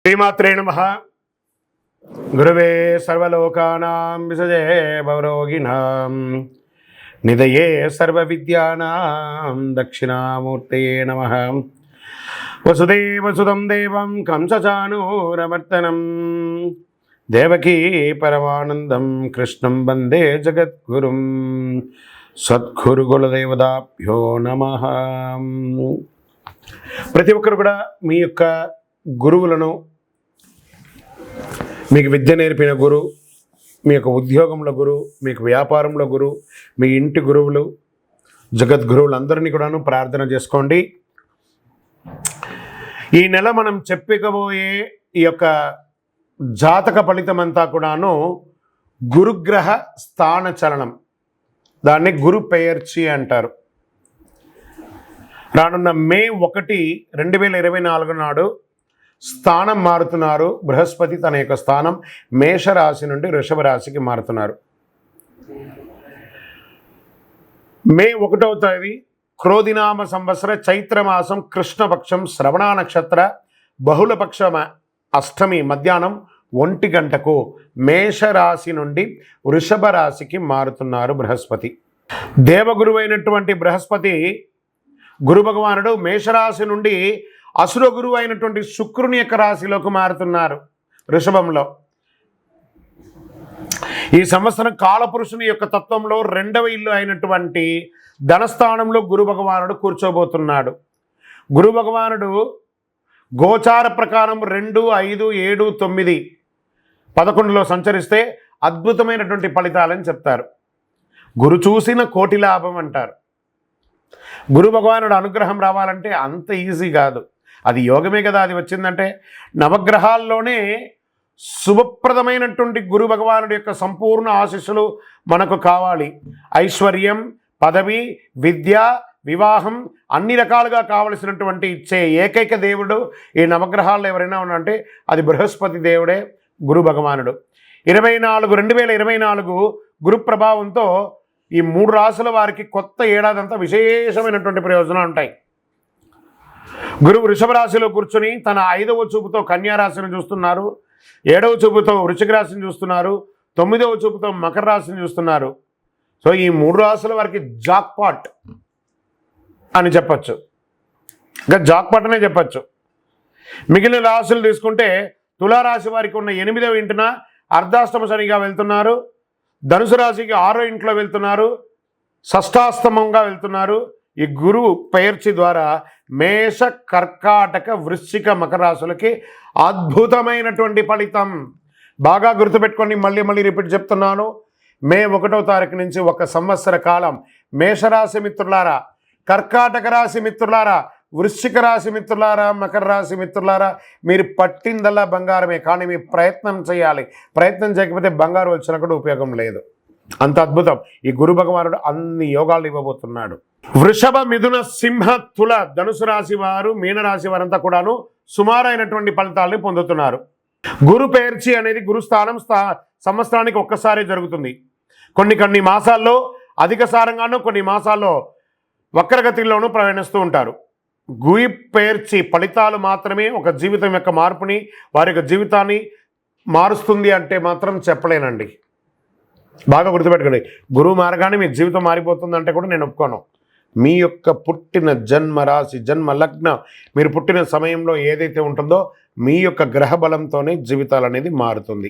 శ్రీమాత్రే నమః. గురవే సర్వలోకానాం విసజే భవరోగిణాం నిదయే సర్వవిద్యానాం దక్షిణామూర్తయే నమః. వసుదేవసుతం దేవం కంసచానూరమర్దనం దేవకీ పరమానందం కృష్ణం వందే జగద్గురుం. సద్గురుకులదేవతాభ్యో నమః. ప్రతి ఒక్కరు కూడా మీ యొక్క గురువులను, మీకు విద్య నేర్పిన గురువు, మీ యొక్క ఉద్యోగంలో గురువు, మీకు వ్యాపారంలో గురువు, మీ ఇంటి గురువులు, జగద్గురువులందరినీ కూడాను ప్రార్థన చేసుకోండి. ఈ నెల మనం చెప్పుకోబోయే ఈ యొక్క జాతక ఫలితం అంతా కూడాను గురుగ్రహ స్థాన చలనం, దాన్ని గురు పెయర్చి అంటారు. రానున్న మే 1, 2024 నాడు స్థానం మారుతున్నారు. బృహస్పతి తన యొక్క స్థానం మేషరాశి నుండి వృషభ రాశికి మారుతున్నారు. మే 1వ తేదీ క్రోధినామ సంవత్సర చైత్రమాసం కృష్ణపక్షం శ్రవణ నక్షత్ర బహుళపక్ష అష్టమి మధ్యాహ్నం 1 గంటకు మేషరాశి నుండి వృషభ రాశికి మారుతున్నారు బృహస్పతి. దేవగురువైనటువంటి బృహస్పతి గురు భగవానుడు మేషరాశి నుండి అసుర గురువు అయినటువంటి శుక్రుని యొక్క రాశిలోకి మారుతున్నారు వృషభంలో. ఈ సంవత్సరం కాలపురుషుని యొక్క తత్వంలో 2వ ఇల్లు అయినటువంటి ధనస్థానంలో గురు భగవానుడు కూర్చోబోతున్నాడు. గురు భగవానుడు గోచార ప్రకారం 2, 5, 7, 9, 11లో సంచరిస్తే అద్భుతమైనటువంటి ఫలితాలని చెప్తారు. గురు చూసిన కోటి లాభం అంటారు. గురు భగవానుడు అనుగ్రహం రావాలంటే అంత ఈజీ కాదు, అది యోగమే కదా. అది వచ్చిందంటే నవగ్రహాల్లోనే శుభప్రదమైనటువంటి గురు భగవానుడి యొక్క సంపూర్ణ ఆశీస్సులు మనకు కావాలి. ఐశ్వర్యం, పదవి, విద్య, వివాహం అన్ని రకాలుగా కావలసినటువంటి ఇచ్చే ఏకైక దేవుడు ఈ నవగ్రహాల్లో ఎవరైనా ఉన్నారంటే అది బృహస్పతి దేవుడే, గురు భగవానుడు. 2024 గురు ప్రభావంతో ఈ 3 రాశుల వారికి కొత్త ఏడాదంతా విశేషమైనటువంటి ప్రయోజనాలు ఉంటాయి. గురువు వృషభ రాశిలో కూర్చొని తన 5వ చూపుతో కన్యా రాశిని చూస్తున్నారు, 7వ చూపుతో వృశ్చిక రాశిని చూస్తున్నారు, 9వ చూపుతో మకర రాశిని చూస్తున్నారు. సో ఈ 3 రాశుల వారికి జాక్పాట్ అని చెప్పచ్చు, ఇంకా జాక్పాట్ అనే చెప్పచ్చు. మిగిలిన రాశులు తీసుకుంటే తులారాశి వారికి ఉన్న 8వ ఇంటిన అర్ధాష్టమ శనిగా వెళ్తున్నారు, ధనుసు రాశికి 6వ ఇంట్లో వెళ్తున్నారు, షష్టాష్టమంగా వెళ్తున్నారు. ఈ గురువు పెయర్చి ద్వారా మేష, కర్కాటక, వృశ్చిక, మకర రాశులకి అద్భుతమైనటువంటి ఫలితం. బాగా గుర్తుపెట్టుకొని మళ్ళీ రిపీట్ చెప్తున్నాను. మే 1వ తారీఖు నుంచి 1 సంవత్సర కాలం మేషరాశి మిత్రులారా, కర్కాటక రాశి మిత్రులారా, వృశ్చిక రాశి మిత్రులారా, మకర రాశి మిత్రులారా, మీరు పట్టిందల్లా బంగారమే. కానీ మీరు ప్రయత్నం చేయాలి. ప్రయత్నం చేయకపోతే బంగారు వచ్చినా కూడా ఉపయోగం లేదు. అంత అద్భుతం ఈ గురు భగవానుడు అన్ని యోగాలు ఇవ్వబోతున్నాడు. వృషభ, మిథున, సింహ, తుల, ధనుసు రాశి వారు, మీనరాశి వారంతా కూడాను సుమారైనటువంటి ఫలితాలని పొందుతున్నారు. గురు పెయర్చి అనేది గురుస్థానం సంవత్సరానికి ఒక్కసారి జరుగుతుంది. కొన్ని మాసాల్లో అధిక సారంగానూ, కొన్ని మాసాల్లో వక్రగతిలోనూ ప్రయాణిస్తూ ఉంటారు. గురి పెయర్చి ఫలితాలు మాత్రమే ఒక జీవితం యొక్క మార్పుని, వారి యొక్క జీవితాన్ని మారుస్తుంది అంటే మాత్రం చెప్పలేనండి. బాగా గుర్తుపెట్టుకోండి, గురువు మారగానే మీ జీవితం మారిపోతుందంటే కూడా నేను ఒప్పుకోను. మీ యొక్క పుట్టిన జన్మ రాశి, జన్మ లగ్నం, మీరు పుట్టిన సమయంలో ఏదైతే ఉంటుందో మీ యొక్క గ్రహ బలంతోనే జీవితాలు అనేది మారుతుంది.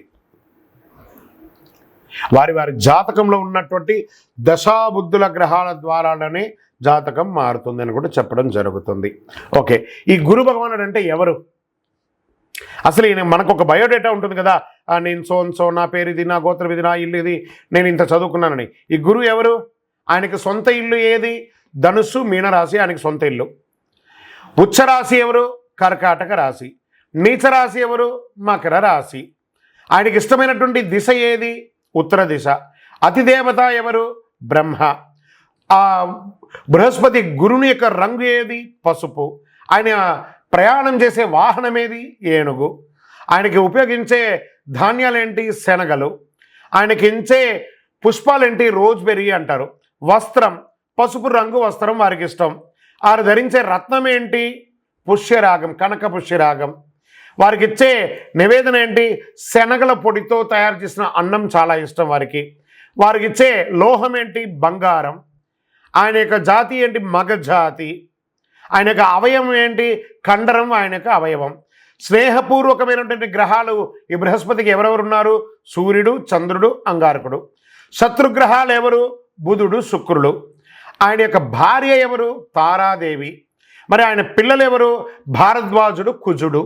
వారి జాతకంలో ఉన్నటువంటి దశాబుద్ధుల గ్రహాల ద్వారానే జాతకం మారుతుంది అని కూడా చెప్పడం జరుగుతుంది. ఓకే, ఈ గురు భగవానుడు అంటే ఎవరు? అసలు ఈయన మనకు ఒక బయోడేటా ఉంటుంది కదా, నేను సో నా పేరు ఇది, నా గోత్రం ఇది, నా ఇల్లు ఇది, నేను ఇంత చదువుకున్నానని. ఈ గురువు ఎవరు? ఆయనకి సొంత ఇల్లు ఏది? ధనుస్సు, మీనరాశి ఆయనకి సొంత ఇల్లు. ఉచ్చరాశి ఎవరు? కర్కాటక రాశి. నీచరాశి ఎవరు? మకర రాశి. ఆయనకి ఇష్టమైనటువంటి దిశ ఏది? ఉత్తర దిశ. అతిదేవత ఎవరు? బ్రహ్మ. ఆ బృహస్పతి గురుని యొక్క రంగు ఏది? పసుపు. ఆయన ప్రయాణం చేసే వాహనం ఏది? ఏనుగు. ఆయనకి ఉపయోగించే ధాన్యాలేంటి? శనగలు. ఆయనకి ఇచ్చే పుష్పాలేంటి? రోజ్బెర్రీ అంటారు. వస్త్రం పసుపు రంగు వస్త్రం వారికి ఇష్టం. వారు ధరించే రత్నం ఏంటి? పుష్యరాగం, కనక పుష్యరాగం. వారికి ఇచ్చే నివేదన ఏంటి? శనగల పొడితో తయారు చేసిన అన్నం చాలా ఇష్టం వారికి. వారికి ఇచ్చే లోహం ఏంటి? బంగారం. ఆయన యొక్క జాతి ఏంటి? మగ జాతి. ఆయన యొక్క అవయవం ఏంటి? కండరం ఆయన యొక్క అవయవం. స్నేహపూర్వకమైనటువంటి గ్రహాలు ఈ బృహస్పతికి ఎవరెవరు ఉన్నారు? సూర్యుడు, చంద్రుడు, అంగారకుడు. శత్రుగ్రహాలు ఎవరు? బుధుడు, శుక్రుడు. ఆయన యొక్క భార్య ఎవరు? తారాదేవి. మరి ఆయన పిల్లలు ఎవరు? భారద్వాజుడు, కుజుడు.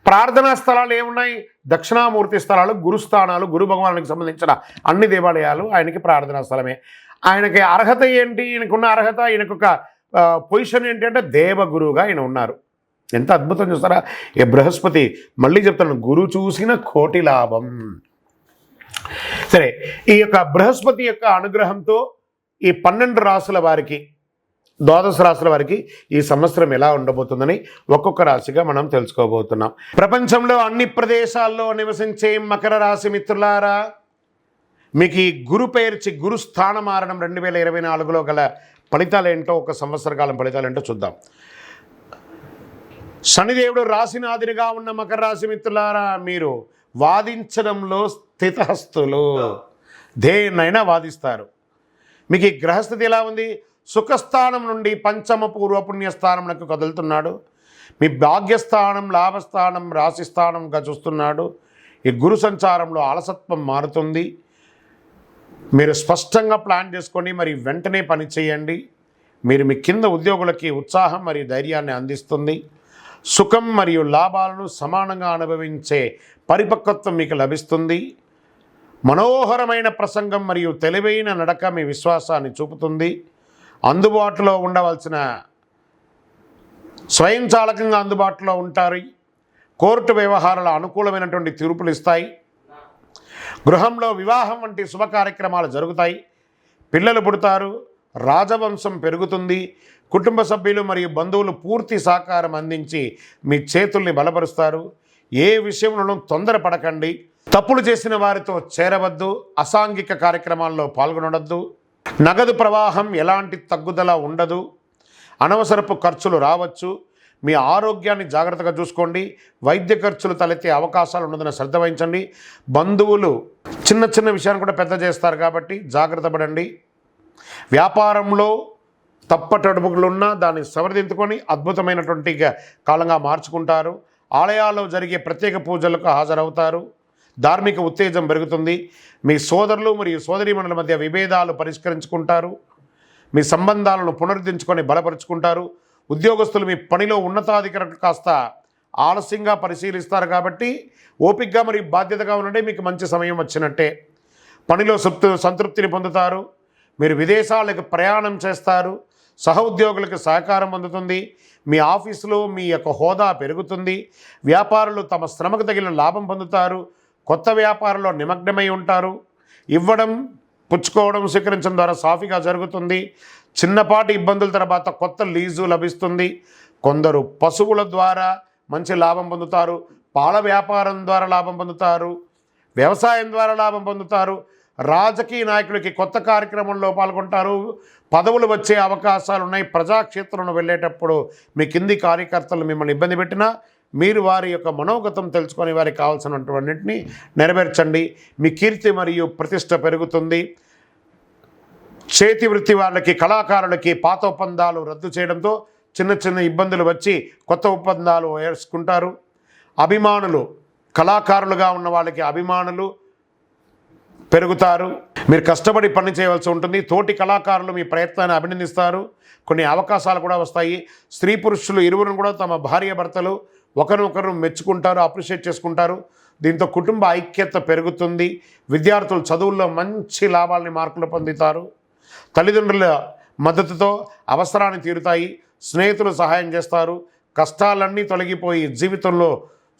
ప్రార్థనా స్థలాలు ఏమున్నాయి? దక్షిణామూర్తి స్థలాలు, గురుస్థానాలు, గురు భగవానునికి సంబంధించిన అన్ని దేవాలయాలు ఆయనకి ప్రార్థనా స్థలమే. ఆయనకి అర్హత ఏంటి? ఈయనకున్న అర్హత, ఈయనకొక పొజిషన్ ఏంటి అంటే దేవగురువుగా ఆయన ఉన్నారు. ఎంత అద్భుతం చూస్తారా ఈ బృహస్పతి. మళ్ళీ చెప్తాను, గురు చూసిన కోటి లాభం. సరే, ఈ యొక్క బృహస్పతి యొక్క అనుగ్రహంతో ఈ 12 రాసుల వారికి, ద్వాదశ రాశుల వారికి ఈ సంవత్సరం ఎలా ఉండబోతుందని ఒక్కొక్క రాశిగా మనం తెలుసుకోబోతున్నాం. ప్రపంచంలో అన్ని ప్రదేశాల్లో నివసించే మకర రాశి మిత్రులారా, మీకు ఈ గురు పేర్చి గురు స్థాన మారడం 2024లో గల ఫలితాలు ఏంటో, ఒక సంవత్సర కాలం ఫలితాలు ఏంటో చూద్దాం. శనిదేవుడు రాశినాథునిగా ఉన్న మకర రాశి మిత్రులారా, మీరు వాదించడంలో స్థితహస్తులు, దేన్నైనా వాదిస్తారు. మీకు ఈ గ్రహస్థితి ఎలా ఉంది? సుఖస్థానం నుండి పంచమ పూర్వపుణ్యస్థానంకు కదులుతున్నాడు. మీ భాగ్యస్థానం, లాభస్థానం, రాశిస్థానంగా చూస్తున్నాడు. ఈ గురు సంచారంలో అలసత్వం మారుతుంది. మీరు స్పష్టంగా ప్లాన్ చేసుకొని మరి వెంటనే పని చేయండి. మీరు మీ కింద ఉద్యోగులకి ఉత్సాహం మరియు ధైర్యాన్ని అందిస్తుంది. సుఖం మరియు లాభాలను సమానంగా అనుభవించే పరిపక్వత్వం మీకు లభిస్తుంది. మనోహరమైన ప్రసంగం మరియు తెలివైన నడక మీ విశ్వాసాన్ని చూపుతుంది. అందుబాటులో ఉండవలసిన స్వయంచాలకంగా అందుబాటులో ఉంటారు. కోర్టు వ్యవహారాల అనుకూలమైనటువంటి తీర్పులు ఇస్తాయి. గృహంలో వివాహం వంటి శుభ కార్యక్రమాలు జరుగుతాయి. పిల్లలు పుడతారు. రాజవంశం పెరుగుతుంది. కుటుంబ సభ్యులు మరియు బంధువులు పూర్తి సహకారం అందించి మీ చేతుల్ని బలపరుస్తారు. ఏ విషయంలోనూ తొందరపడకండి. తప్పులు చేసిన వారితో చేరవద్దు. అసాంఘిక కార్యక్రమాల్లో పాల్గొనవద్దు. నగదు ప్రవాహం ఎలాంటి తగ్గుదల ఉండదు. అనవసరపు ఖర్చులు రావచ్చు. మీ ఆరోగ్యాన్ని జాగ్రత్తగా చూసుకోండి. వైద్య ఖర్చులు తలెత్తే అవకాశాలు ఉన్నదని శ్రద్ధ వహించండి. బంధువులు చిన్న చిన్న విషయాన్ని కూడా పెద్ద చేస్తారు కాబట్టి జాగ్రత్త పడండి. వ్యాపారంలో తప్పటడుగులున్నా దాన్ని సవరించుకొని అద్భుతమైనటువంటి కాలంగా మార్చుకుంటారు. ఆలయాల్లో జరిగే ప్రత్యేక పూజలకు హాజరవుతారు. ధార్మిక ఉత్తేజం పెరుగుతుంది. మీ సోదరులు మరియు సోదరీమణుల మధ్య విభేదాలు పరిష్కరించుకుంటారు. మీ సంబంధాలను పునరుద్ధరించుకొని బలపరుచుకుంటారు. ఉద్యోగస్తులు మీ పనిలో ఉన్నతాధికారులు కాస్త ఆలస్యంగా పరిశీలిస్తారు కాబట్టి ఓపికగా మరియు బాధ్యతగా ఉండండి. మీకు మంచి సమయం వచ్చినట్టే. పనిలో సంతృప్తిని పొందుతారు. మీరు విదేశాలకు ప్రయాణం చేస్తారు. సహ ఉద్యోగులకు సహకారం అందుతుంది. మీ ఆఫీసులో మీ యొక్క హోదా పెరుగుతుంది. వ్యాపారులు తమ శ్రమకు తగిన లాభం పొందుతారు. కొత్త వ్యాపారంలో నిమగ్నమై ఉంటారు. ఇవ్వడం, పుచ్చుకోవడం, స్వీకరించడం ద్వారా సాఫీగా జరుగుతుంది. చిన్నపాటి ఇబ్బందుల తర్వాత కొత్త లీజు లభిస్తుంది. కొందరు పశువుల ద్వారా మంచి లాభం పొందుతారు. పాల వ్యాపారం ద్వారా లాభం పొందుతారు. వ్యవసాయం ద్వారా లాభం పొందుతారు. రాజకీయ నాయకులకి కొత్త కార్యక్రమంలో పాల్గొంటారు. పదవులు వచ్చే అవకాశాలు ఉన్నాయి. ప్రజాక్షేత్రంలో వెళ్ళేటప్పుడు మీ కింది కార్యకర్తలు మిమ్మల్ని ఇబ్బంది పెట్టినా మీరు వారి యొక్క మనోగతం తెలుసుకొని వారికి కావాల్సినటువంటిని నెరవేర్చండి. మీ కీర్తి మరియు ప్రతిష్ట పెరుగుతుంది. చేతి వృత్తి వాళ్ళకి, కళాకారులకి పాత ఒప్పందాలు రద్దు చేయడంతో చిన్న చిన్న ఇబ్బందులు వచ్చి కొత్త ఒప్పందాలు వేసుకుంటారు. అభిమానులు, కళాకారులుగా ఉన్న వాళ్ళకి అభిమానులు పెరుగుతారు. మీరు కష్టపడి పని చేయవలసి ఉంటుంది. తోటి కళాకారులు మీ ప్రయత్నాన్ని అభినందిస్తారు. కొన్ని అవకాశాలు కూడా వస్తాయి. స్త్రీ పురుషులు ఇరువురు కూడా తమ భార్య భర్తలు ఒకరినొకరు మెచ్చుకుంటారు, అప్రిషియేట్ చేసుకుంటారు. దీంతో కుటుంబ ఐక్యత పెరుగుతుంది. విద్యార్థులు చదువుల్లో మంచి లాభాలని, మార్కులు పొందుతారు. తల్లిదండ్రుల మద్దతుతో అవసరాన్ని తీరుతాయి. స్నేహితులు సహాయం చేస్తారు. కష్టాలన్నీ తొలగిపోయి జీవితంలో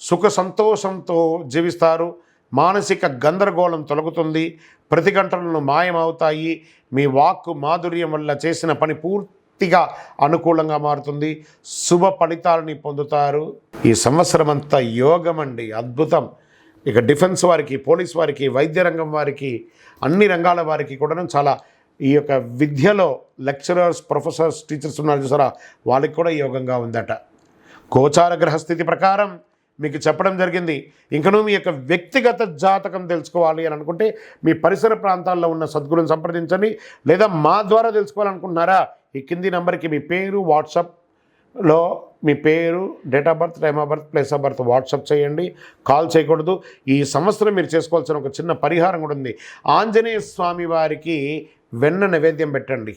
సుఖ సంతోషంతో జీవిస్తారు. మానసిక గందరగోళం తొలగుతుంది. ప్రతిఘటనలు మాయమవుతాయి. మీ వాక్కు మాధుర్యం వల్ల చేసిన పని పూర్తిగా అనుకూలంగా మారుతుంది. శుభ ఫలితాలని పొందుతారు. ఈ సంవత్సరం అంతా యోగం అండి, అద్భుతం. ఇక డిఫెన్స్ వారికి, పోలీస్ వారికి, వైద్య రంగం వారికి, అన్ని రంగాల వారికి కూడా చాలా ఈ యొక్క విద్యలో లెక్చరర్స్, ప్రొఫెసర్స్, టీచర్స్ ఉన్నారు చూసారా, వాళ్ళకి కూడా యోగంగా ఉందట. గోచార గ్రహస్థితి ప్రకారం మీకు చెప్పడం జరిగింది. ఇంకనూ మీ యొక్క వ్యక్తిగత జాతకం తెలుసుకోవాలి అని అనుకుంటే మీ పరిసర ప్రాంతాల్లో ఉన్న సద్గురుని సంప్రదించండి. లేదా మా ద్వారా తెలుసుకోవాలనుకుంటున్నారా, ఈ కింది నెంబర్కి మీ పేరు, వాట్సాప్లో మీ పేరు, date of birth, time of birth, place of birth WhatsApp చేయండి. కాల్ చేయకూడదు. ఈ సంవత్సరం మీరు చేసుకోవాల్సిన ఒక చిన్న పరిహారం కూడా ఉంది. ఆంజనేయ స్వామి వారికి వెన్న నైవేద్యం పెట్టండి.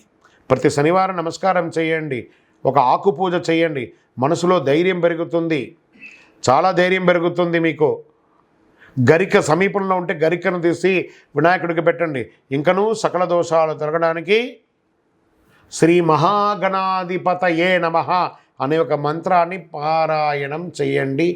ప్రతి శనివారం నమస్కారం చేయండి. ఒక ఆకు పూజ చేయండి. మనసులో ధైర్యం పెరుగుతుంది, చాలా ధైర్యం పెరుగుతుంది మీకు. గరిక సమీపంలో ఉంటే గరికను తీసి వినాయకుడికి పెట్టండి. ఇంకనూ సకల దోషాలు తొలగడానికి శ్రీ మహాగణాధిపతయే నమః అనే ఒక మంత్రాన్ని పారాయణం చేయండి.